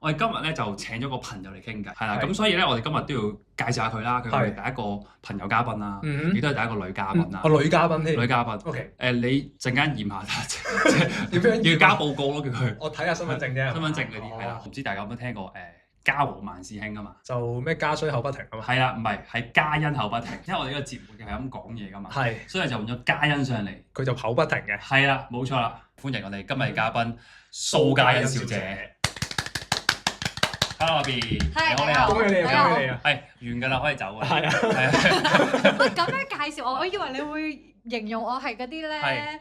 我哋今日咧就請咗個朋友嚟傾偈，係啦，咁所以咧我哋今日都要介紹下佢啦，佢係我哋第一個朋友嘉賓啦，亦都係第一個女嘉賓啦。女嘉賓添。女嘉賓。OK。你陣間驗下睇，點樣要交報告咯，叫佢。我睇下身份證啫。身份證嗰啲係啦，唔知大家有冇聽過家和萬事興啊嘛？就咩家衰口不停啊嘛？係啦，唔係係嘉欣口不停，因為我哋呢個節目係咁講嘢噶嘛。係。所以就換咗嘉欣上嚟，佢就口不停嘅。係啦，冇錯啦，歡迎我哋今日嘅嘉賓蘇嘉欣小姐。Hello， B， 你好，恭喜你啊！恭喜你啊！係完㗎啦，可以走㗎。係啊。喂，咁樣介紹我以為你會形容我係嗰啲咧，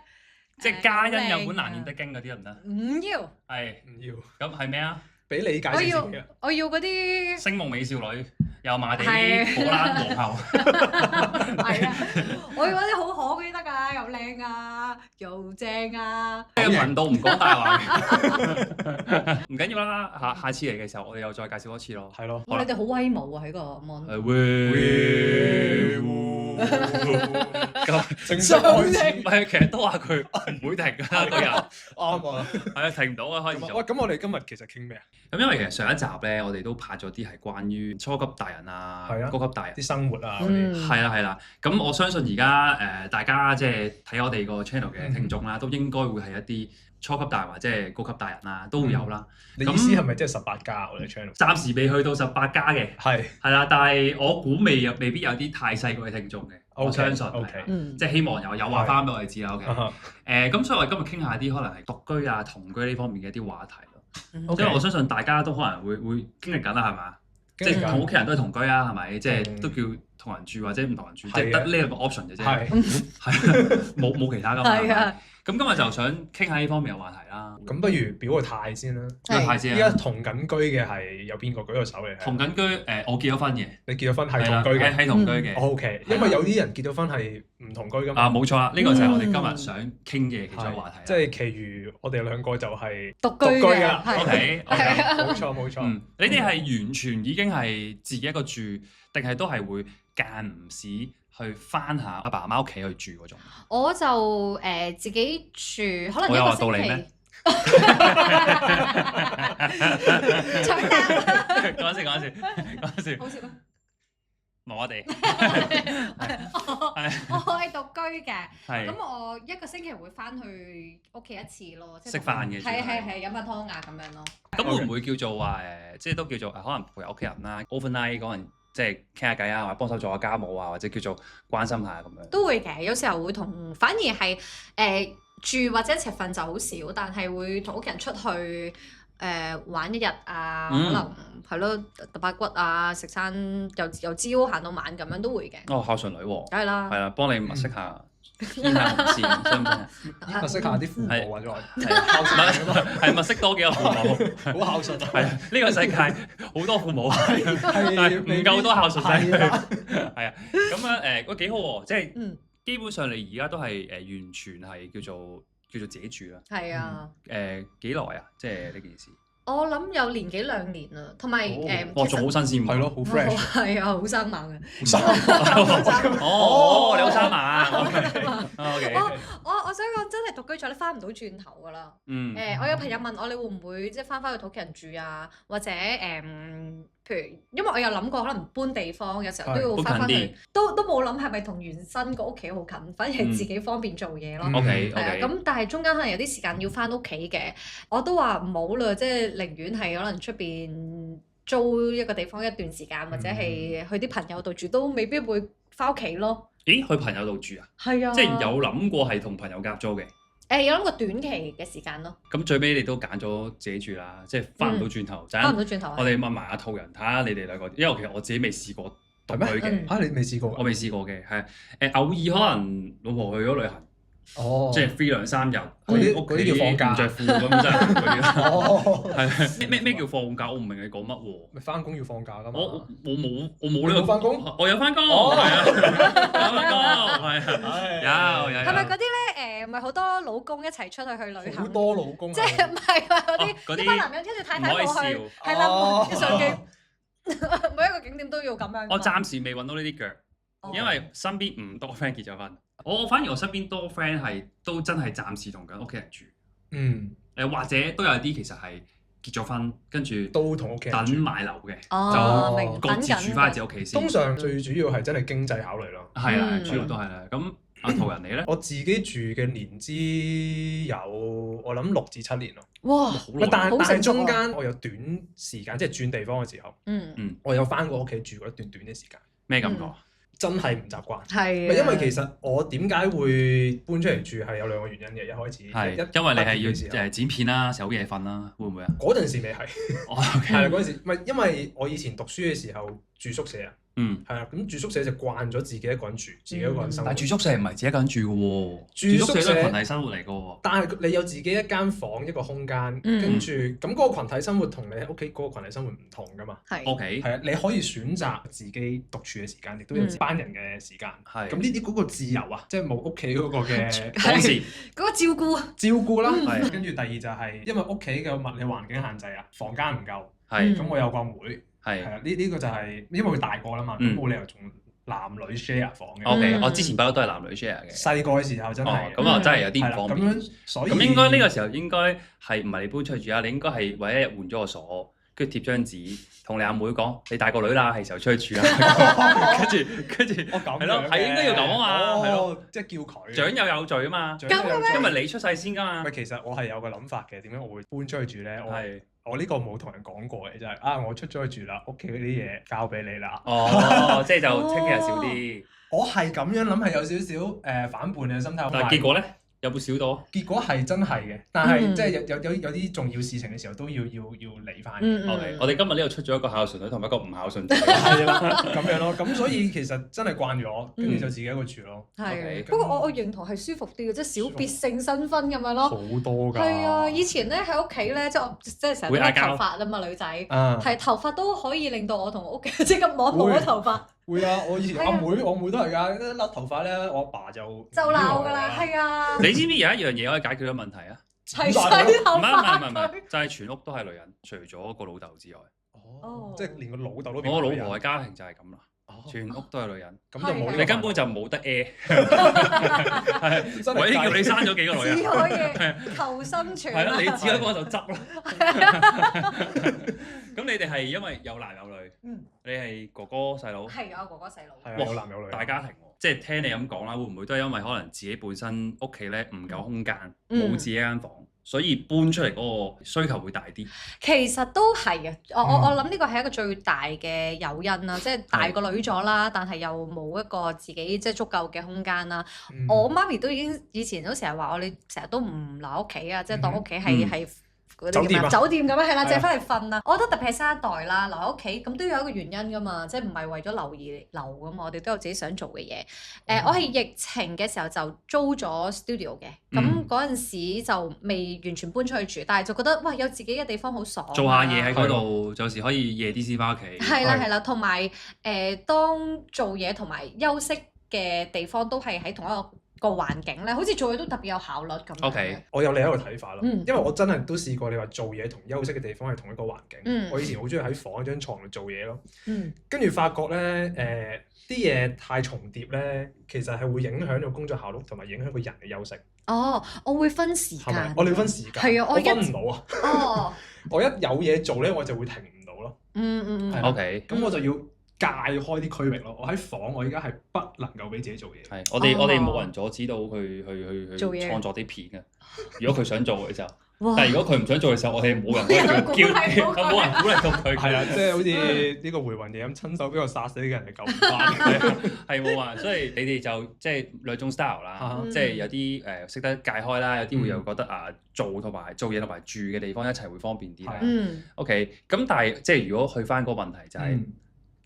即係嘉欣有本難念的經嗰啲得唔得？唔要。係唔要。咁係咩啊？俾你介紹自己啊！我要嗰啲星夢美少女，油麻地果欄皇后。係啊，我要嗰啲好可嗰啲得㗎，又靚啊，又正啊。呢個頻道唔講大話嘅，唔緊要啦。下次嚟嘅時候，我哋又再介紹多次咯。係咯。哇！你哋好威武啊喺個 mon。咁正式開始。唔係，其實都話佢唔會停㗎啦，個人。啱啊。係啊，停唔到啊，開始咗。喂，咁我哋今日其實傾咩啊？咁因為其實上一集咧，我哋都拍咗啲係關於初級大人啊、高級大人啲生活啊嗰啲。係啦。咁我相信而家大家即係睇我哋個 channel 嘅聽眾啦，都應該會係一啲初級大人或者係高級大人啦，都會有啦。你意思係咪即係18加我哋 channel？暫時未去到18加嘅。係啦，但係我估未必有啲太細個嘅聽眾嘅。我相信。即係希望有話翻俾我哋知啦。OK。咁所以我哋今日傾下啲可能係獨居啊、同居呢方面嘅一啲話題咯。因為我相信大家都可能會經歷緊啦，係嘛？即係同屋企人都係同居啊，係咪？即係都叫同人住或者唔同人住，即係得呢一個 option 嘅啫。係冇其他㗎嘛。係啊。咁今日就想傾下呢方面嘅話題啦。咁不如表個態先啦。表個態先。依家同緊居嘅係有邊個？舉個手嚟。同緊居我結咗婚嘅。你結咗婚係同居嘅？係同居嘅。OK，因為有啲人結咗婚係唔同居㗎嘛。冇錯啦，呢個就係我哋今日想傾嘅其中一個話題。即係其餘我哋兩個就係獨居㗎啦。OK，冇錯。你哋係完全已經係自己一個住，定係都係會間唔時去翻下阿爸阿媽屋企去住嗰種？我就自己住，可能一個星期。我有話道理咩？搶答。講笑。好笑咩？麻麻地。我係獨居嘅，咁我一個星期會翻去屋企一次咯，食飯嘅。係飲下湯啊咁樣咯。咁會唔會叫做話即係都叫做可能陪下屋企人啦 ，overnight 可能即係傾下偈啊，或者幫手做下家務啊，或者叫做關心下咁樣。都會嘅，有時候會反而係住或者一齊瞓就好少，但係會同屋企人出去玩一日啊，可能係咯揼下骨啊，食餐由朝行到晚咁樣都會嘅。孝順女喎。梗係啦。係啦，幫你物色下。天下無事，信唔信啊？物色下啲父母或者係物色多幾個父母，好孝順啊！係啊，呢個世界好多父母，但係唔夠多孝順仔。係啊，咁樣喂幾好喎！即係基本上你而家都係完全係叫做自己住啦。係啊。幾耐啊？即係呢件事。我諗有年幾2年啦，同埋仲好新鮮喎。係咯，好 fresh。係啊，好生猛嘅。你好生猛。我想講真係獨居咗，你翻唔到轉頭㗎啦。我有朋友問我，你會唔會即係翻去同屋企人住啊？或者譬如因為我有諗過可能搬地方，有時候都要翻去，都冇諗係咪同原生個屋企好近，反而係自己方便做嘢咯。咁但係中間可能有啲時間要翻屋企嘅，我都話唔好啦，即係寧願係可能出邊租一個地方一段時間，或者係去啲朋友度住，都未必會翻屋企咯。咦？去朋友度住啊？係啊，即係有諗過係同朋友夾租嘅。有諗過短期嘅時間咯。咁最尾你都揀咗自己住啦，即係翻唔到轉頭。翻唔到轉頭。我哋問埋阿兔人睇下你哋兩個，因為其實我自己未試過獨居嘅。嚇，你未試過？我未試過嘅，係偶爾可能老婆去咗旅行。即係 free 2-3日，嗰啲叫放假，唔著褲咁真係嗰啲。係咩叫放假？我唔明你講乜喎？咪翻工要放假㗎嘛？我冇呢個翻工，我有翻工，係啊，有翻工，係啊，有。係咪嗰啲咧？唔係好多老公一齊出去旅行？好多老公，即係唔係話嗰啲一班男人跟住太太過去，係啦，上機每一個景點都要咁樣。我暫時未揾到呢啲腳，因為身邊唔多 friend 結咗婚。反而我身邊多 friend 係都真係暫時同緊屋企人住，或者都有啲其實係結咗婚，跟住都同屋企人等買樓嘅，就各自住翻自己屋企先。通常最主要係真係經濟考慮咯。係啦，主要都係啦。咁阿途人你咧？我自己住嘅年資有我諗6至7年咯。哇！但係中間我有短時間即係轉地方嘅時候，我有翻過屋企住過一段短嘅時間。咩感覺？真係唔習慣。係。因為其實我點解會搬出嚟住係有2個原因嘅。一開始係因為你係要剪片啦、守夜瞓啦，會唔會啊？嗰陣時未係。係啦，嗰陣時唔係因為我以前讀書嘅時候住宿舍啊。係啊，咁住宿舍就慣咗自己一個人住，自己一個人生活。但係住宿舍唔係自己一個人住嘅喎，住宿舍都係群體生活嚟嘅喎。但係你有自己一間房一個空間，跟住咁嗰個群體生活同你喺屋企嗰個群體生活唔同㗎嘛。OK。係啊，你可以選擇自己獨處嘅時間，亦都有班人嘅時間。係。咁呢啲嗰個自由啊，即係冇屋企嗰個嘅當時嗰個照顧啦。係。跟住第二就係因為屋企嘅物理環境限制啊，房間唔夠。係。咁我有個妹。係啊，呢個就係因為佢大個啦嘛，咁冇理由仲男女 share 房嘅。OK，我之前不嬲都係男女 share 嘅。細個嘅時候真係。咁啊，真係有啲唔方便。咁樣，所以咁應該呢個時候應該係唔係你搬出去住啊？你應該係唯一日換咗個鎖，跟住貼張紙，同你阿妹講：你大個女啦，係時候出去住啦。跟住，係咯，係應該要咁啊嘛，係咯，即係叫佢。長幼有序啊嘛，因為你出世先㗎嘛。唔係，其實我係有個諗法嘅，點解我會搬出去住咧？我呢個冇同人講過嘅，就係我出咗去住啦，屋企嗰啲嘢交俾你啦。即係就take care少啲。我係咁樣諗，係有少少反叛嘅心態。但係結果咧，有冇少到？結果係真係嘅，但係即係有啲重要事情嘅時候都要理翻。OK，我哋今日呢度出咗一個孝順女同埋一個唔孝順仔。係啦，咁樣咯。咁所以其實真係慣咗，跟住就自己一個住咯。係。不過我認同係舒服啲嘅，即係小別勝新婚咁樣咯。好多㗎。係啊，以前咧喺屋企咧，即係我即係成日都甩頭髮啊嘛，女仔。係頭髮都可以令到我同屋企即刻摸咗頭髮。會啊！我以前我妹都係㗎，甩頭髮咧，我阿爸就鬧㗎啦，係啊！你知唔知有一樣嘢可以解決咗問題啊？係洗頭髮。唔係，就係全屋都係女人，除咗個老豆之外。即係連個老豆都。我老婆嘅家庭就係咁啦，全屋都係女人，咁就冇。你根本就冇得 A。唯一叫你生咗幾個女人。只可以求生存。係咯，你只可以幫我就執啦。咁你哋係因為有男有女，你係哥哥細佬？係有哥哥細佬。係有男有女。大家庭喎，即係聽你咁講啦，會唔會都係因為可能自己本身屋企咧唔夠空間，冇自己一間房，所以搬出嚟嗰個需求會大啲？其實都係嘅，我諗呢個係一個最大嘅誘因啦，即係大個女咗啦，但係又冇一個自己即係足夠嘅空間啦。我媽咪都已經以前都成日話我，你成日都唔留屋企啊，即係當屋企係酒店咁樣係啦，借翻嚟瞓啦。我覺得特別係新一代啦，留喺屋企咁都有一個原因㗎嘛，即係唔係為咗留而留㗎嘛，我哋都有自己想做嘅嘢。我係疫情嘅時候就租咗 studio 嘅，咁嗰陣時就未完全搬出去住，但係就覺得哇有自己嘅地方好爽，做下嘢喺嗰度，有時可以夜啲先翻屋企。係啦，同埋當做嘢同埋休息嘅地方都係喺同一個環境咧，好似做嘢都特別有效率咁。OK，我有另一個睇法咯，因為我真係都試過你話做嘢同休息嘅地方係同一個環境。我以前好中意喺房一張床度做嘢咯，跟住發覺咧啲嘢太重疊咧，其實係會影響到工作效率同埋影響個人嘅休息。我會分時間。我哋分時間。係啊，我分唔到啊。我一有嘢做咧，我就會停唔到咯。OK，咁我就要界開啲區域咯，我喺房，我而家係不能夠俾自己做嘢。係，我哋冇人阻止到佢去創作啲片嘅。如果佢想做嘅時候，但係如果佢唔想做嘅時候，我哋冇人可以叫，冇人鼓勵到佢。係啊，即係好似呢個回魂夜咁，親手俾我殺死嘅人係救唔翻。係冇啊，所以你哋就即係兩種 style 啦，即係有啲識得界開啦，有啲會又覺得做嘢同埋住嘅地方一齊會方便啲啦。OK，咁但係即係如果去翻嗰個問題就係。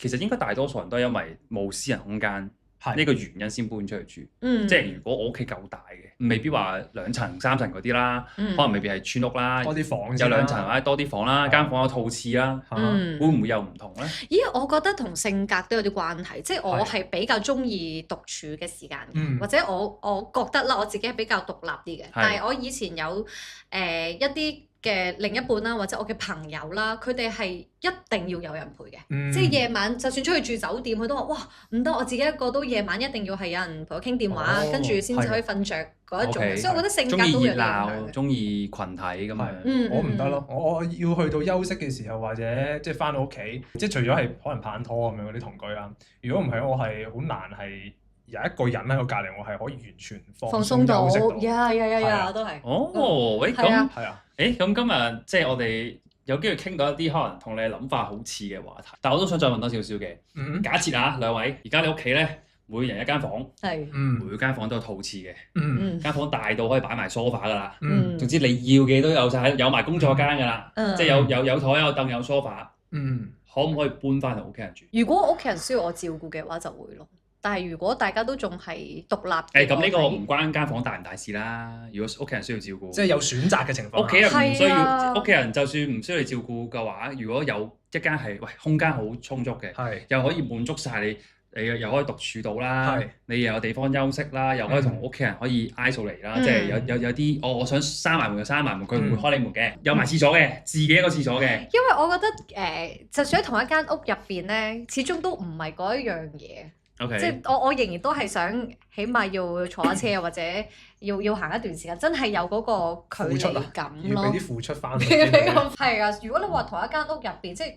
其實應該大多數人都係因為冇私人空間呢個原因先搬出去住。即係如果我屋企夠大嘅，未必話2層3層嗰啲啦，可能未必係村屋啦，多啲房有2層或者多啲房啦，間房有套廁啦，會唔會有唔同咧？咦，我覺得同性格都有啲關係，即係我係比較中意獨處嘅時間，或者我覺得啦，我自己係比較獨立啲嘅。但係我以前有一啲嘅另一半啦，或者我嘅朋友啦，佢哋係一定要有人陪嘅，即係夜晚就算出去住酒店，佢都話哇唔得，我自己一個都夜晚一定要係有人陪我傾電話，跟住先至可以瞓着嗰一種。所以我覺得性格都有影響。中意群體咁樣，我唔得咯，我要去到休息嘅時候，或者即係翻到屋企，即係除咗係可能拍拖咁樣嗰啲同居啦，如果唔係我係好難係。有一個人喺我隔離，我係可以完全放鬆到，都係。喂，咁係啊，咁今日即係我哋有機會傾到一啲可能同你嘅諗法好似嘅話題，但我都想再問多少少嘅。假設啊，兩位而家你屋企咧，每人一間房，每間房都有套廁嘅，間房大到可以擺埋 sofa 噶啦，總之你要嘅都有晒，有埋工作間噶啦，即係有台有凳有 sofa，可唔可以搬翻嚟屋企人住？如果屋企人需要我照顧嘅話，就會咯。但係如果大家都仲係獨立咁呢個唔關間房大唔大事啦。如果屋企人需要照顧，即係有選擇嘅情況，屋企人唔需要，屋企人就算唔需要你照顧嘅話，如果有一間係空間好充足嘅，又可以滿足晒你又可以獨處到啦，你又有地方休息啦，又可以同屋企人可以 isolate 啦，即係有啲我想閂埋門就閂埋門，佢唔會開你門嘅，有埋廁所嘅，自己一個廁所嘅。因為我覺得就算喺同一間屋入邊咧，始終都唔係嗰一樣嘢。即係我仍然都係想，起碼要坐下車或者要行一段時間，真係有嗰個距離感咯。要俾啲付出翻。係啊，如果你話同一間屋入邊，即係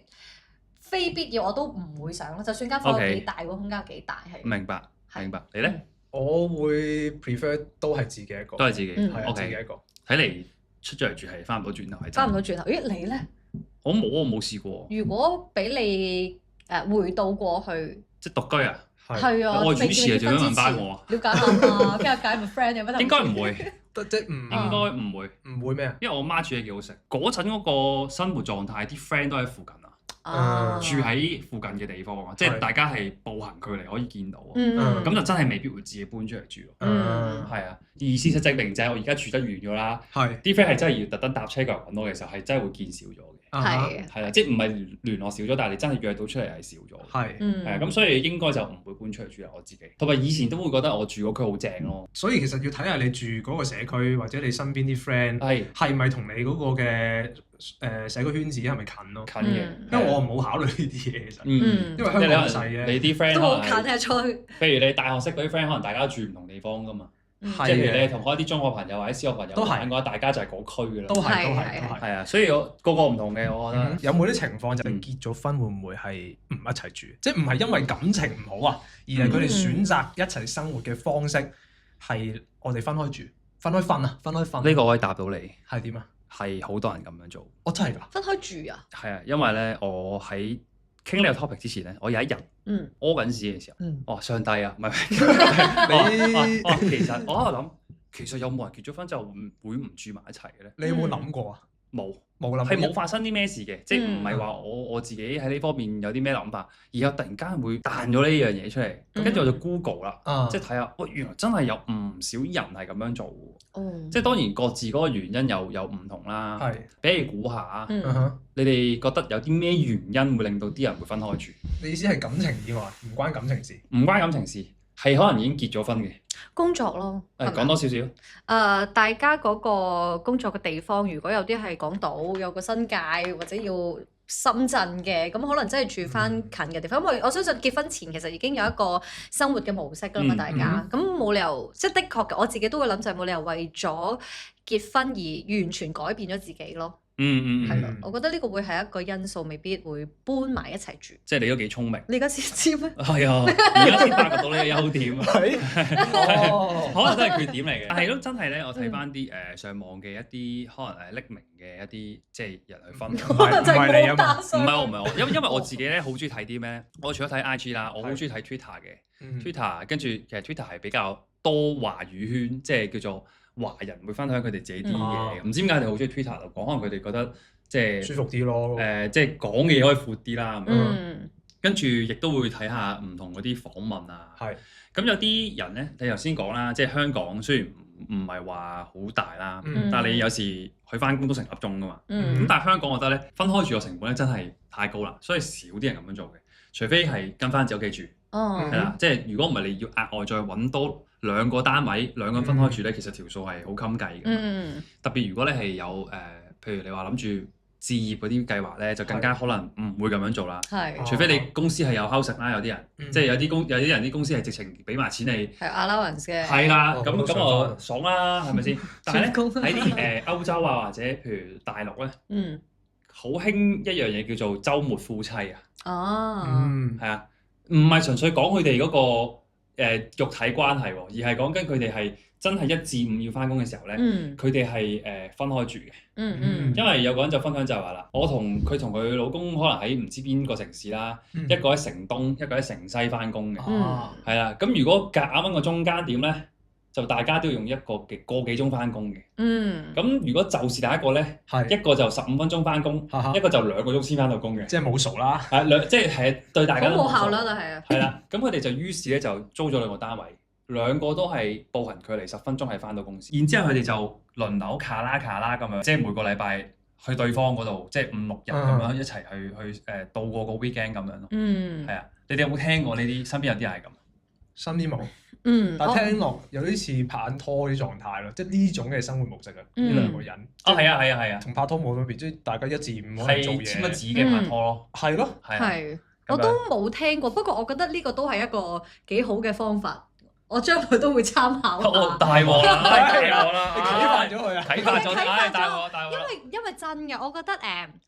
非必要我都唔會想咯。就算間房有幾大，個空間有幾大係。明白，明白。你咧？我會 prefer 都係自己一個。都係自己，係自己一個。睇嚟出咗嚟住係翻唔到轉頭，係真。翻唔到轉頭，咦？你咧？我冇試過。如果俾你回到過去，即係獨居啊？係啊，我係主持啊，做咩問翻我啊？了解下嘛，傾下偈咪 friend 有乜？應該唔會，即係應該唔會，唔會咩啊？因為我媽煮嘢幾好食，嗰陣嗰個生活狀態，啲 friend 都喺附近啊，住喺附近嘅地方啊，即係大家係步行距離可以見到啊，咁就真係未必會自己搬出嚟住咯。係啊，而事實證明就係我而家住得遠咗啦，啲 friend 係真係要特登搭車過嚟揾我嘅時候，係真係會見少咗嘅。係啊，即係唔係聯絡少咗，但係你真係約到出嚟係少咗。係啊，咁所以應該就唔會搬出嚟住啦。我自己同埋以前都會覺得我住嗰區好正咯。所以其實要睇下你住嗰個社區或者你身邊啲 friend 係咪同你嗰個嘅社區圈子係咪近咯？近嘅，因為我冇考慮呢啲嘢其實。因為香港細嘅，你啲 friend 都好近啊，出去。譬如你大學識嗰啲 friend，可能大家住唔同地方㗎嘛。即係譬如你同開啲中學朋友或者小學朋友玩嘅話，大家就係嗰區㗎啦。都係。係啊，所以個個唔同嘅，我覺得。有冇啲情況就係結咗婚會唔會係唔一齊住？即係唔係因為感情唔好啊，而係佢哋選擇一齊生活嘅方式係我哋分開住、分開瞓啊、分開瞓。呢個可以答到你。係點啊？係好多人咁樣做。哦，真係㗎？分開住啊？係啊，因為咧，我喺傾呢個 topic 之前咧，我有一日屙緊屎嘅時候，上帝啊，唔係其實我喺度諗，其實有冇人結咗婚就會唔住埋一齊嘅咧？你有冇諗過啊？冇諗，係冇發生啲咩事嘅，即係唔係話我自己喺呢方面有啲咩諗法，而係突然間會彈咗呢樣嘢出嚟，跟住我就 Google 啦，即係睇下，原來真係有唔少人係咁樣做嘅，即係當然各自嗰個原因有唔同啦。係，俾你估下，你哋覺得有啲咩原因會令到啲人會分開住？你意思係感情以外，唔關感情事？唔關感情事，係可能已經結咗婚嘅。工作咯，講多少少。大家嗰個工作嘅地方，如果有啲係港島，有個新界或者要深圳嘅，咁可能真係住翻近嘅地方。因為我相信結婚前其實已經有一個生活嘅模式㗎嘛，大家咁冇理由，即係的確嘅，我自己都會諗就係冇理由為咗結婚而完全改變咗自己咯。係咯，我覺得呢個會係一個因素，未必會搬埋一齊住。即係你都幾聰明。你而家先知咩？係啊，而家先發覺到呢個優點。可能都係缺點嚟嘅。但係都真係咧，我睇翻啲上網嘅一啲可能匿名嘅一啲即係人去分享。唔係你啊嘛？唔係我，因為我自己咧好中意睇啲咩？我除咗睇 IG 啦，我好中意睇 Twitter 嘅。Twitter 跟住其實 Twitter 係比較多華語圈，即係叫做華人會分享佢哋自己啲嘢。唔知點解佢哋好中意 Twitter 度講，可能佢哋覺得即係舒服啲咯。即係講嘅嘢可以闊啲啦。咁樣跟住亦都會睇下唔同嗰啲訪問啊。係。咁有啲人咧，你頭先講啦，即係香港雖然唔係話好大啦，但係你有時去翻工都成粒鐘噶嘛。咁但係香港我覺得咧，分開住個成本咧真係太高啦，所以少啲人咁樣做嘅，除非係跟翻自己屋企住。係啦，即係如果唔係你要額外再揾多2個單位，2個人分開住咧，其實條數係好襟計嘅。特別如果你係有譬如你話諗住置業嗰啲計劃咧，就更加可能唔會咁樣做啦。係，除非你公司係有 housing 啦，有啲人，即係有啲人啲公司係直情俾埋錢你。係 allowance 嘅。係啦，咁我爽啦，係咪先？但係咧喺啲歐洲啊，或者譬如大陸咧，好興一樣嘢叫做週末夫妻啊。哦。係啊，唔係純粹講佢哋嗰個肉體關係喎，而係講緊佢哋係真係1至5要返工嘅時候咧，佢哋係分開住嘅。因為有個人就分享就係話啦，佢同佢老公可能喺唔知邊個城市啦，一個喺城東，一個喺城西返工嘅。係啦，咁如果夾硬揾個中間點咧，就大家都要用個幾鐘返工嘅。咁如果就是第一個咧，一個就15分鐘返工，一個就2個鐘先返到工嘅。即係冇熟啦。即係對大家都冇效率啊，係啊。係啦，咁佢哋就於是咧就租咗2個單位，2個都係步行距離10分鐘係返到公司。然之後佢哋就輪流卡啦咁樣，即係每個禮拜去對方嗰度，即係5、6日咁樣一齊去度過個 weekend 咁樣咯。係啊，你哋有冇聽過呢啲？身邊有啲人係咁？身邊冇。但係聽落有啲似拍緊拖啲狀態咯，即係呢種嘅生活模式啊，呢2個人。係啊，同拍拖冇分別，即係大家1至5可以做嘢。簽乜紙嘅拍拖咯。係咯。係。我都冇聽過，不過我覺得呢個都係一個幾好嘅方法。我將來都會參考下。大鑊啦！你啟發咗佢啊！啟發咗，大鑊！因為真嘅，我覺得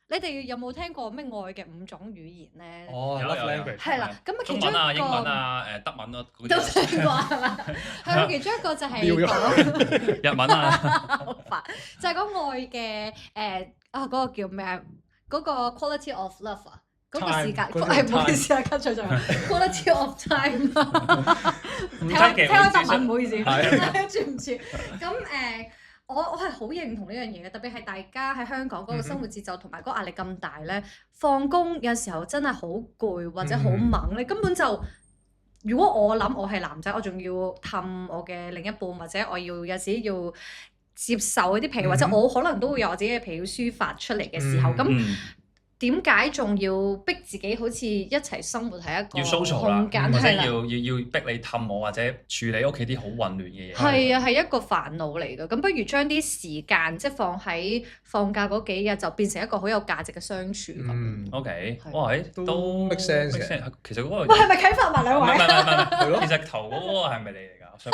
你哋有冇聽過咩愛嘅5種語言咧？有 language。係啦，咁啊其中一個中文啊、英文啊、德文咯，都聽過係嘛？係其中一個就係講日文啊，好煩，就係講愛嘅嗰個叫咩啊？嗰個 quality of love 啊。嗰個時間，唔好意思啊，cut 咗 quality of time 聽開德文唔好意思，轉唔轉？咁我係好認同呢樣嘢嘅，特別係大家喺香港嗰個生活節奏同埋嗰個壓力咁大咧，放工有時候真係好攰或者好猛，你根本就如果我諗我係男仔，我仲要氹我嘅另一半，或者我有時要接受一啲脾氣，或者我可能都會有我自己嘅脾氣抒發出嚟嘅時候，咁。點解仲要逼自己好似一齊生活喺一個空間？或者要逼你氹我，或者處理屋企啲好混亂嘅嘢。係啊，係一個煩惱嚟㗎。咁不如將啲時間即係放喺放假嗰幾日，就變成一個好有價值嘅相處咁。OK，哇，都 make sense 嘅。其實嗰個喂係咪啟發埋兩位？唔係，其實頭嗰個係咪你嚟㗎？嗰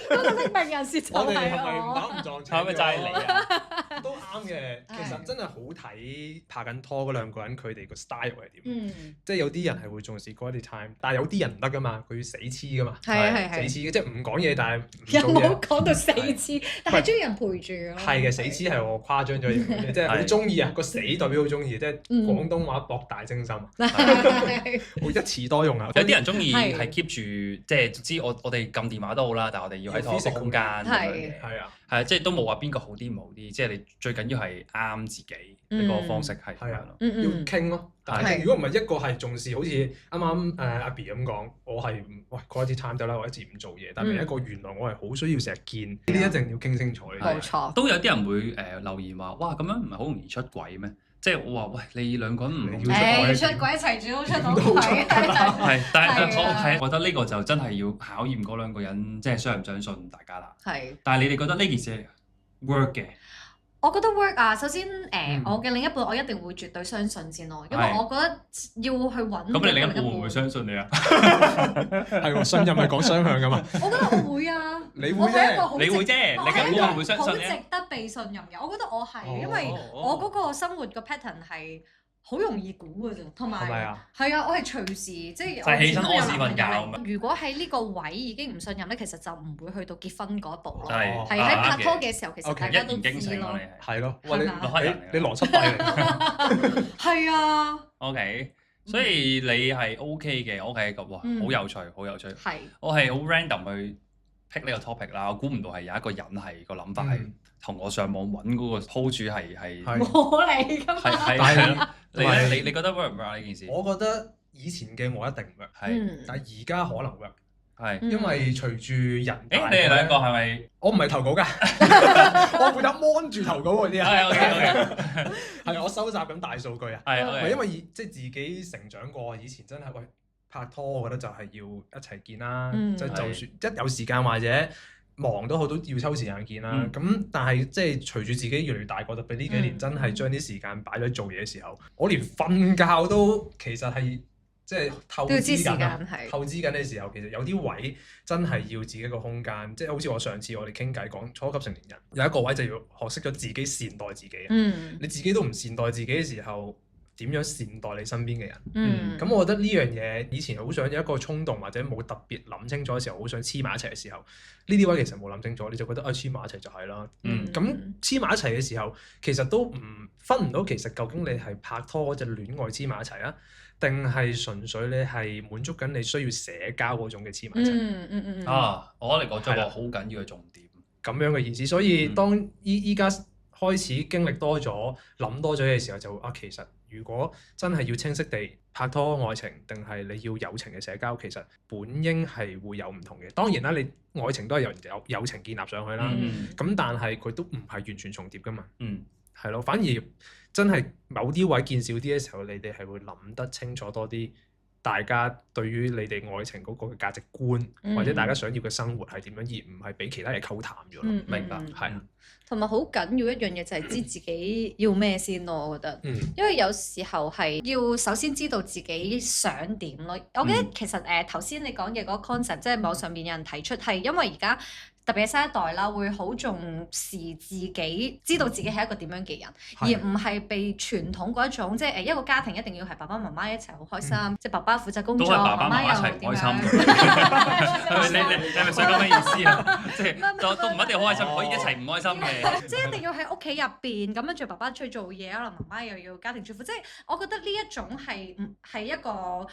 個匿名人士就係我哋係咪唔打唔撞牆？係咪就係你啊？都啱嘅，其實真係好睇拍緊拖嗰2個人佢哋個 style 係點。即係有啲人係會重視 quality time，但係有啲人唔得噶嘛，佢要死黐噶嘛。係死黐嘅，即係唔講嘢，但係又冇講到死黐，但係中意人陪住咯。係嘅，死黐係我誇張咗嘅，即係好中意啊！個死代表好中意，即係廣東話博大精深。會一詞多用啊！有啲人中意係 keep 住，即係知我哋撳電話都好啦，但係我哋要喺同一個空間。係啊，即係都冇話邊個好啲唔好啲，即係你最緊要係啱自己呢個方式係咁樣咯。要傾咯。但係如果唔係一個係重視，好似啱啱阿 B 咁講，我係喂quality time得啦，我1至5做嘢。但係一個原來我係好需要成日見，呢啲一定要傾清楚。冇錯。都有啲人會留言話：哇，咁樣唔係好容易出軌咩？即係我話喂，你2個人唔出軌一齊住都出到軌。係，但係我覺得呢個就真係要考驗嗰2個人，即係相唔相信大家啦。係。但係你哋覺得呢件事 work 嘅？我覺得 work 啊，首先我嘅另一半我一定會絕對相信先咯，因為我覺得要去揾。咁你另一半會唔會相信你啊？係喎，信任係講雙向噶嘛。我覺得我會啊。你會啫，你會啫，另一半會唔會相信咧？好值得被信任嘅，我覺得我係，因為我嗰個生活個 pattern 係好容易估嘅啫，同埋係啊，我係隨時即係我起身屙屎瞓覺。如果喺呢個位已經唔信任咧，其實就唔會去到結婚嗰一步咯。係喺拍拖嘅時候，其實大家都知咯。係咯，喂，你邏輯派嚟。係啊。OK，所以你係 OK 嘅，OK 咁哇，好有趣，好有趣。係。我係好 random 去 pick 呢個 topic 啦，我估唔到係有一個人係個諗法係同我上網揾嗰個鋪主係我嚟㗎嘛。係你覺得 work 唔 work 呢件事？我覺得以前嘅我一定唔 work，但係而家可能 work，係因為隨住人大。你哋2個係咪？我唔係投稿㗎，我負責 mon 住投稿嗰啲啊。係 OK，係我收集緊大數據啊。係因為即係自己成長過，以前真係喂拍拖，我覺得就係要一齊見啦。即係就算一有時間或者忙都好，都要抽時間見啦。咁但係即係隨住自己越嚟越大個，特別呢幾年真係將啲時間擺咗做嘢嘅時候，我連瞓覺都其實係即係透支緊。透支緊嘅時候，其實有啲位真係要自己一個空間。即係好似我上次我哋傾偈講初級成年人，有一個位就要學識咗自己善待自己。你自己都唔善待自己嘅時候，點樣善待你身邊嘅人？咁我覺得呢樣嘢以前好想有一個衝動，或者冇特別諗清楚嘅時候，好想黐埋一齊嘅時候，呢啲位其實冇諗清楚，你就覺得黐埋一齊就係啦。咁黐埋一齊嘅時候，其實都分唔到，其實究竟你係拍拖嗰隻戀愛黐埋一齊啊，定係純粹你係滿足緊你需要社交嗰種嘅黐埋一齊？我覺得你講咗個好緊要嘅重點，咁樣嘅意思。所以當依家開始經歷多咗、諗多咗嘅時候，就其實如果真係要清晰地拍拖愛情，定係你要友情嘅社交，其實本應係會有唔同嘅。當然啦，你愛情都係由友情建立上去啦。咁但係佢都唔係完全重疊㗎嘛。係咯，反而真係某啲位見少啲嘅時候，你哋係會諗得清楚多啲。大家對於你哋愛情嗰個嘅價值觀，或者大家想要嘅生活係點樣，而唔係俾其他嘢溝淡咗。明白，係。同埋好緊要一樣嘢就係知自己要咩先咯，我覺得。因為有時候係要首先知道自己想點咯。我記得其實頭先你講嘅嗰個 concept，即係網上面有人提出係因為而家特別係新一代啦，會好重視自己，知道自己係一個點樣嘅人，而唔係被傳統嗰一種，即係一個家庭一定要係爸爸媽媽一齊好開心，即係爸爸負責工作，媽媽又點樣？開心。你係咪想講咩意思啊？即係都唔一定好開心，可以一齊唔開心嘅。即係一定要喺屋企入邊咁樣，住爸爸出去做嘢，可能媽媽又要家庭主婦，即係我覺得呢一種係一個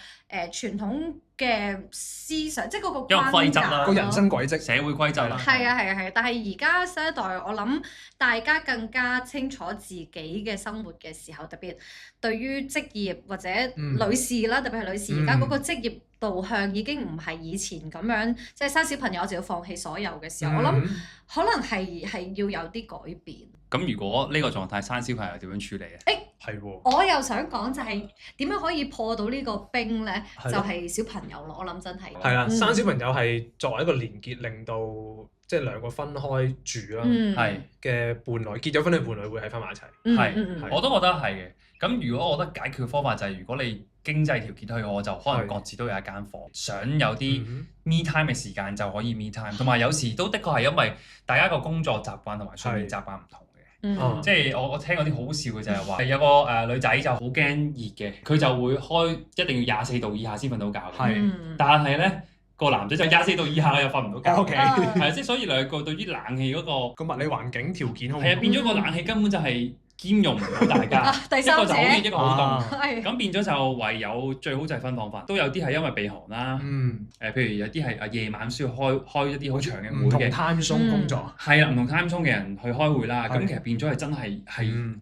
傳統嘅思想，即係嗰個規則啦，個人生軌跡、社會規則啦。係啊，但係而家新一代，我諗大家更加清楚自己嘅生活嘅時候，特別對於職業或者女士啦，特別係女士而家嗰個職業導向已經唔係以前咁樣，即係生小朋友就要放棄所有嘅時候，我諗可能係要有啲改變。咁如果呢個狀態生小朋友點樣處理啊？係喎，我又想講就係點樣可以破到呢個冰咧？就係小朋友咯，我諗真係。係啦，生小朋友係作為一個連結，令到即係兩個分開住啦，嘅伴侶結咗婚嘅伴侶會喺翻埋一齊。我都覺得係嘅。咁如果我覺得解決嘅方法就係，如果你經濟條件許可，我就可能各自都有一間房，想有啲 me time 嘅時間就可以 me time。同埋有時都的確係因為大家個工作習慣同埋睡眠習慣唔同嘅，即係我聽過啲好笑嘅就係話，有個女仔就好驚熱嘅，佢就會開一定要24度以下先瞓到覺嘅。但係咧個男仔就24度以下又瞓唔到覺。係即係所以兩個對於冷氣嗰個物理環境條件好變咗個冷氣根本就係兼容唔到大家，一個就好熱，一個好凍，咁變咗就唯有最好就係分房瞓。都有啲係因為避寒啦，譬如有啲係夜晚需要開一啲好長嘅會嘅，唔同 time zone 工作，係啦，唔同 time zone 嘅人去開會啦，咁其實變咗係真係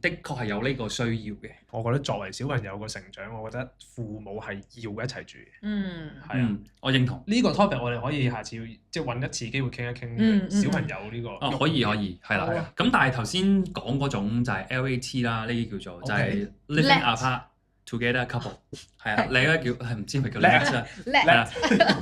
的確係有呢個需要嘅。我覺得作為小朋友個成長，我覺得父母係要一齊住嘅。係啊，我認同呢個 topic，我哋可以下次即係揾一次機會傾一傾小朋友呢個。可以係啦。咁但係頭先講嗰種就係 LAT 啦，呢啲叫做就係 living apart together couple， 係啊，你應該叫係唔知係咪叫 let 啊？係啦，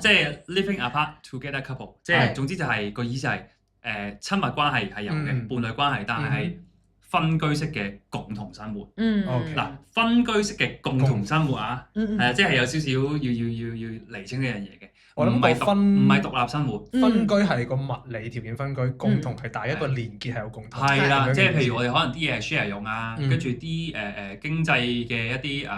即係 living apart together couple， 即係總之就係個意思係親密關係係有嘅，伴侶關係，但係分居式嘅共同生活。嗱，分居式嘅共同生活啊，係啊，即係有少少要釐清呢樣嘢嘅。我諗唔係獨立生活，分居係個物理條件分居，共同係大家一個連結係有共同。係啦，即係譬如我哋可能啲嘢 share 用啊，跟住啲經濟嘅一啲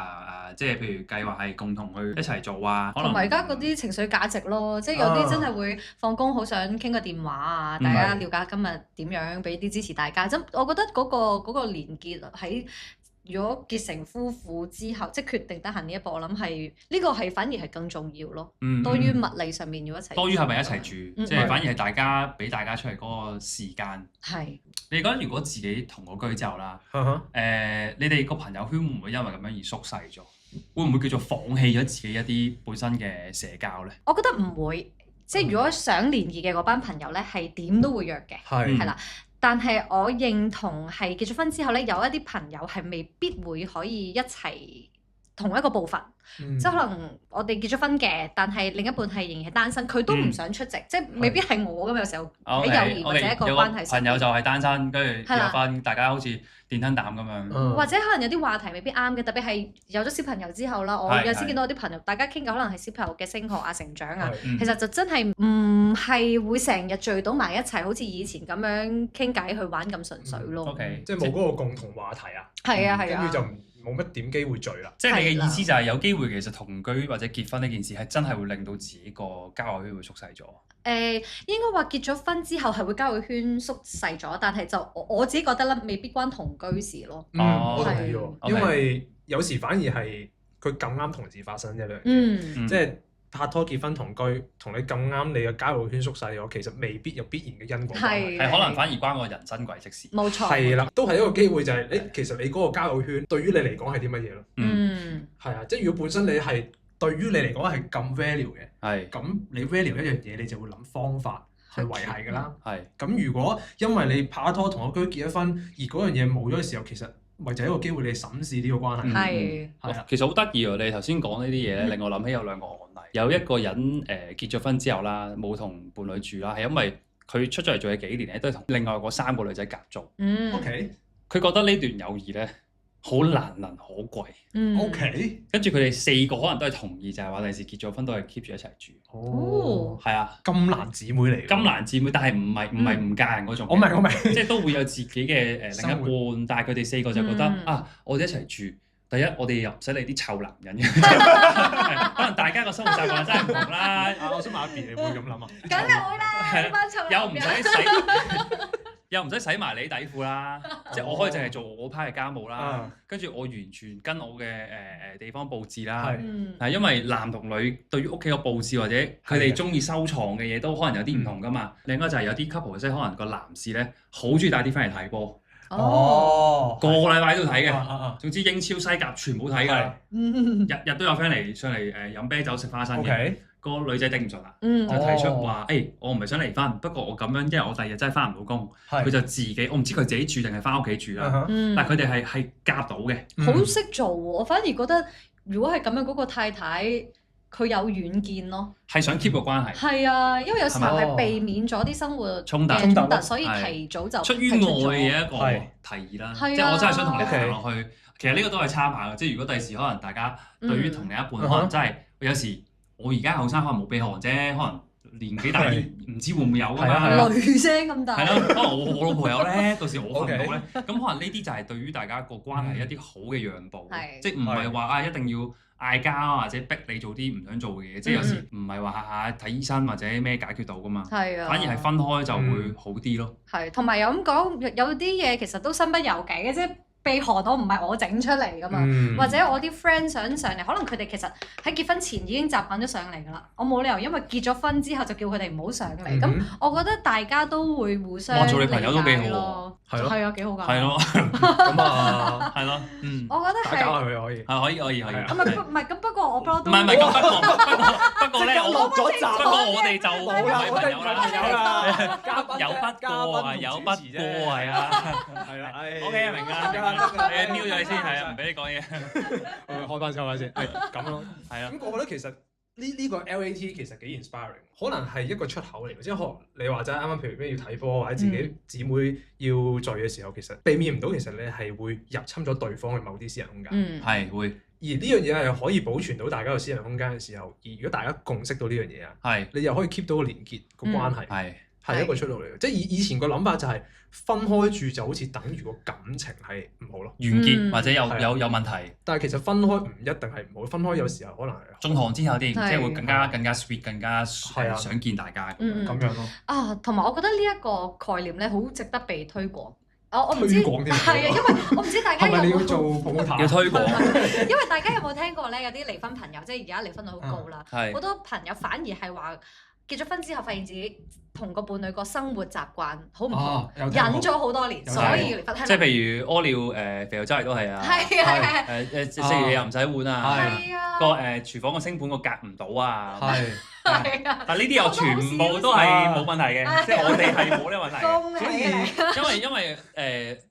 即係譬如計劃係共同去一齊做啊。同埋而家嗰啲情緒價值咯，即係有啲真係會放工好想傾個電話啊，大家了解今日點樣，俾啲支持大家。咁我覺得嗰個連結喺如果結成夫婦之後，即係決定得行呢一步，我諗係呢個係反而係更重要咯。多於物理上面要一齊。多於係咪一齊住？即係反而係大家俾大家出嚟嗰個時間。係。你覺得如果自己同居之後啦，你哋個朋友圈會唔會因為咁樣而縮細咗？會唔會叫做放棄咗自己一啲本身嘅社交咧？我覺得唔會，即係如果想聯誼嘅嗰班朋友咧，係點都會約嘅，係啦。但係我認同係結咗婚之後咧，有一啲朋友係未必會可以一齊同一個部分，即係可能我哋結咗婚嘅，但係另一半係仍然係單身，佢都唔想出席，即係未必係我咁有時候喺友誼或者一個關係上。朋友就係單身，跟住結咗婚，大家好似電燈膽咁樣。或者可能有啲話題未必啱嘅，特別係有咗小朋友之後啦，我有時見到啲朋友，大家傾偈可能係小朋友嘅升學啊、成長啊，其實就真係唔係會成日聚到埋一齊，好似以前咁樣傾偈去玩咁純粹咯。即係冇嗰個共同話題啊。係啊，跟住就冇乜點機會聚啦。即係你嘅意思就係有機會其實同居或者結婚呢件事係真係會令到自己個交友圈會縮細咗。應該話結咗婚之後係會交友圈縮細咗，但係就我自己覺得咧，未必關同居事咯。我同意喎，因為有時反而係佢咁啱同時發生一兩樣，即係拍拖結婚同居，同你咁啱你嘅交友圈縮細咗，其實未必有必然嘅因果關係，係可能反而關個人生軌跡事。冇錯。係啦，都係一個機會就係其實你嗰個交友圈對於你嚟講係啲乜嘢咯？係啊，即係如果本身你係對於你嚟講係咁 value 嘅，咁你 value 一樣嘢，你就會諗方法去維繫㗎啦。咁如果因為你拍拖同個居結咗婚，而嗰樣嘢冇咗嘅時候，其實咪就係一個機會你審視呢個關係。係啊，其實好得意喎！你頭先講呢啲嘢咧，令我諗起有兩個案例。有一個人結咗婚之後啦，冇同伴侶住啦，係因為佢出咗嚟做嘢幾年咧，都係同另外嗰3個女仔夾租。OK，佢覺得呢段友誼咧好難能可貴。OK，跟住佢哋4個可能都係同意，就係話第時結咗婚都係 keep 住一齊住。係啊，金蘭姊妹嚟。金蘭姊妹，但係唔係唔嫁人嗰種。我明，即係都會有自己嘅另一半，但係佢哋4個就覺得我哋一齊住。第一，我哋又唔使理啲臭男人嘅，可能大家個生活習慣真係唔同啦。我想問阿 B，你會咁諗啊？梗係會啦，呢班臭男人又唔使洗埋你底褲啦，即係我可以淨係做我派嘅家務啦，跟住我完全跟我嘅地方佈置啦。係因為男同女對於屋企個佈置或者佢哋中意收藏嘅嘢都可能有啲唔同噶嘛。另外就係有啲 couple 即係可能個男士咧好中意帶啲 friend 嚟睇波。個禮拜都睇嘅，總之英超西甲全部睇嘅，日日都有 friend 上嚟飲啤酒食花生嘅。個女仔頂唔順啦，就提出話：我唔係想離婚，不過我咁樣，因為我第二日真係翻唔到工，佢就自己，我唔知佢自己住定係翻屋企住啦。但係佢哋係夾到嘅，好識做喎！我反而覺得如果係咁樣，嗰個太太佢有遠見咯，係想 keep 個關係。係啊，因為有時候係避免咗啲生活衝突，所以提早就出於愛嘅一個提議啦。即係我真係想同你行落去。其實呢個都係參考嘅，即係如果第時可能大家對於同另一半可能真係有時。我而家後生可能冇鼻鼾啫，可能年紀大啲，唔知會唔會有㗎嘛？雷聲咁大。係咯，可能我老婆有咧，到時我瞓唔到咧。咁可能呢啲就係對於大家個關係一啲好嘅讓步，即係唔係話一定要嗌交或者逼你做啲唔想做嘅嘢，即係有時唔係話下下睇醫生或者咩解決到㗎嘛。係啊。反而係分開就會好啲咯。係，同埋有咁講，有啲嘢其實都身不由己嘅啫。鼻鼾我唔係我整出嚟噶嘛，或者我啲 friend 想上嚟，可能佢哋其實喺結婚前已經習慣咗上嚟噶啦。我冇理由因為結咗婚之後就叫佢哋唔好上嚟。咁我覺得大家都會互相做你朋友都幾好喎，係啊，幾好㗎。係咯，咁啊，係咯，我覺得係打交係咪可以？係可以。唔係咁，不過我不嬲都唔係不過咧，我落咗閘，不過我哋就冇啦，我哋有啦，有不過係啊，係啦，OK 明㗎。你瞄咗你先，係啊，唔俾你講嘢。開翻先，係咁咯，係啊。咁我覺得其實呢個 LAT 其實幾 inspiring，可能係一個出口嚟嘅，即係可能你話齋啱啱，譬如咩要睇波或者自己姊妹要聚嘅時候，其實避免唔到，其實你係會入侵咗對方嘅某啲私人空間。係會。而呢樣嘢係可以保存到大家嘅私人空間嘅時候，而如果大家共識到呢樣嘢啊，你又可以 keep 到個連結個關係。係一個出路嚟嘅，即係以前個諗法就係分開住就好似等於個感情係唔好咯，完結或者有問題。但係其實分開唔一定係唔好，分開有時候可能係中堂之後啲，即係會更加 sweet， 更加想見大家咁樣咯。啊，同埋我覺得呢一個概念咧，好值得被推廣。我唔知係啊，因為我唔知大家有冇要做要推廣，因為大家有冇聽過咧？有啲離婚朋友，即係而家離婚率好高啦，好多朋友反而係話結咗婚之後發現自己同個伴侶個生活習慣好唔同，忍咗好多年，所以離婚。即係譬如屙尿肥油周圍都係啊，食嘢又唔使碗啊，個廚房個星盤個隔唔到啊，但呢啲又全部都係冇問題嘅，即係我哋係冇呢個問題。因為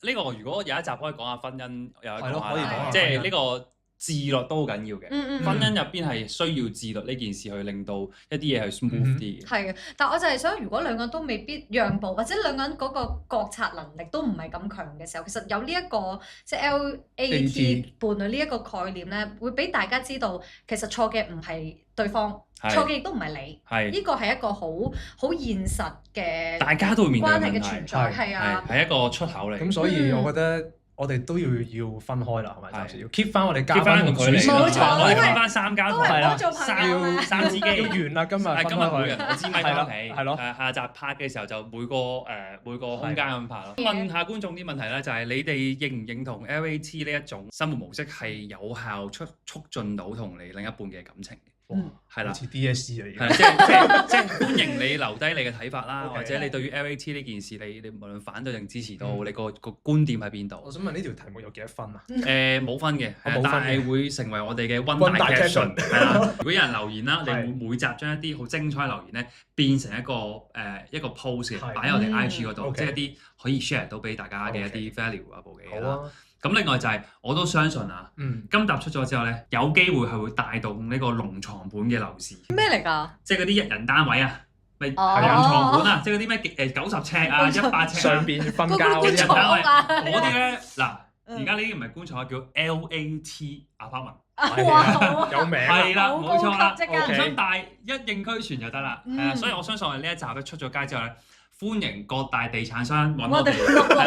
呢個如果有一集可以講下婚姻，有一講下，即係呢個自律都好緊要嘅。婚姻入邊係需要自律呢件事去令到一啲嘢係 smooth 啲嘅。係嘅，但我就係想，如果兩個人都未必讓步，或者兩個人嗰個覺察能力都唔係咁強嘅時候，其實有呢一個即係 LAT 伴侶呢一個概念咧，會俾大家知道其實錯嘅唔係對方，錯嘅亦都唔係你。呢個係一個好現實嘅大家都會面對關係嘅存在，係啊，係一個出口嚟。咁所以我覺得我哋都要分開啦，係咪？暫時要 keep 翻我哋加翻個距離，冇錯，我哋分翻3家台，係啦，三支機要完啦，今日每人攞支咪翻屋企，係咯，下集拍嘅時候就每個空間咁拍咯。問下觀眾啲問題咧，就係你哋認唔認同 LAT 呢一種生活模式係有效促進到同你另一半嘅感情？係啦，似 DSE 嚟嘅，即係歡迎你留低你嘅睇法啦，或者你對於 LAT 呢件事，你無論反對定支持都好，你個觀點喺邊度？我想問呢條題目有幾多分啊？冇分嘅，但係會成為我哋嘅 one大 caption 係啦。如果有人留言啦，你會每集將一啲好精彩嘅留言咧變成一個 post 擺喺我哋 IG 嗰度，即係一啲可以 share 到俾大家嘅一啲 value 啊部嘅嘢啦。咁另外就係我都相信啊，今集出咗之後咧，有機會係會帶動呢個龍床盤嘅樓市。咩嚟㗎？即係嗰啲一人單位啊，咪人床盤啊，即係嗰啲咩90尺啊、100尺上邊瞓覺嗰啲人單位，嗰啲咧嗱，而家呢啲唔係棺材，叫 LAT apartment，有名係啦，冇錯啦，唔想帶一應俱全就得啦，係啊，所以我相信我哋呢一集咧出咗街之後咧。歡迎各大地產商揾我哋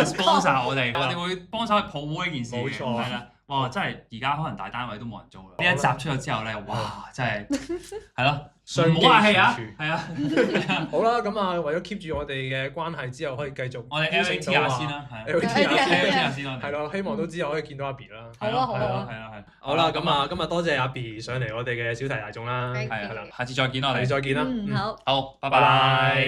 sponsor 我哋，我哋會幫手去 promote 呢件事嘅。冇錯，係啦，哇！真係而家可能大單位都冇人租啦。呢一集出咗之後咧，哇！真係係咯，唔好客氣啊，係啊。好啦，咁啊，為咗 keep 住我哋嘅關係之後，可以繼續我哋 LAT 下先啦，LAT 下先啦，係咯，希望都之後可以見到阿 B 啦。好啊，好啊，係啊，係。好啦，咁啊，今日多謝阿 B 上嚟我哋嘅小題大眾啦，係啦，下次再見啦，我哋再見啦，好，好，拜拜。